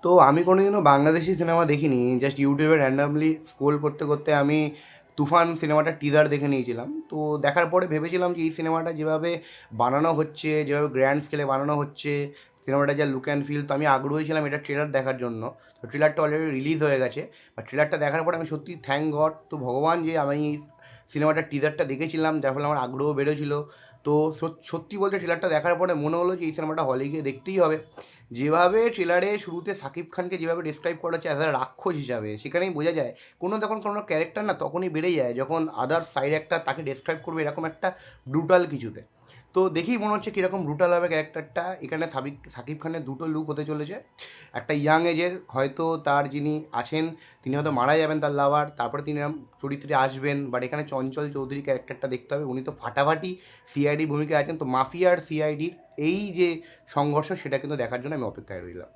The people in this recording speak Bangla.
তো আমি কোনোদিনও বাংলাদেশি সিনেমা দেখিনি। জাস্ট ইউটিউবে র্যান্ডমলি স্ক্রোল করতে করতে আমি তুফান সিনেমাটার টিজার দেখে নিয়েছিলাম। তো দেখার পরে ভেবেছিলাম যে এই সিনেমাটা যেভাবে বানানো হচ্ছে, যেভাবে গ্র্যান্ড স্কেলে বানানো হচ্ছে, সিনেমাটা যা লুক অ্যান্ড ফিল, তো আমি আগ্রহী ছিলাম এটা ট্রেলার দেখার জন্য। তো ট্রেলারটা অলরেডি রিলিজ হয়ে গেছে। আর ট্রেলারটা দেখার পরে আমি সত্যি থ্যাংক গড, তো ভগবান, যে আমি এই সিনেমাটার টিজারটা দেখেছিলাম, যার ফলে আমার আগ্রহ বেড়েছিল। তো সত্যি বলতে ট্রেলারটা দেখার পরে মনে হলো যে এই সিনেমাটা হলে গিয়ে দেখতেই হবে। যেভাবে ট্রেলারে শুরুতে শাকিব খানকে যেভাবে ডিসক্রাইব করা হচ্ছে অ্যাজ আ রাক্ষস হিসাবে, সেখানেই বোঝা যায় কোনো তখন কোনো ক্যারেক্টার না তখনই বেড়ে যায় যখন আদার সাইড একটা তাকে ডিসক্রাইব করবে এরকম একটা ব্রুটাল কিছুতে। তো দেখেই মনে হচ্ছে কীরকম ব্রুটাল হবে ক্যারেক্টারটা। এখানে শাকিব খানের দুটো লুক হতে চলেছে। একটা ইয়াং এজের, হয়তো তার যিনি আছেন তিনি হয়তো মারা যাবেন তার লাভার, তারপরে তিনি এরম চরিত্রে আসবেন। বাট এখানে চঞ্চল চৌধুরী ক্যারেক্টারটা দেখতে হবে, উনি তো ফাটাফাটি সিআইডি ভূমিকায় আছেন। তো মাফিয়া আর সিআইডির এই যে সংঘর্ষ, সেটা কিন্তু দেখার জন্য আমি অপেক্ষায় রইলাম।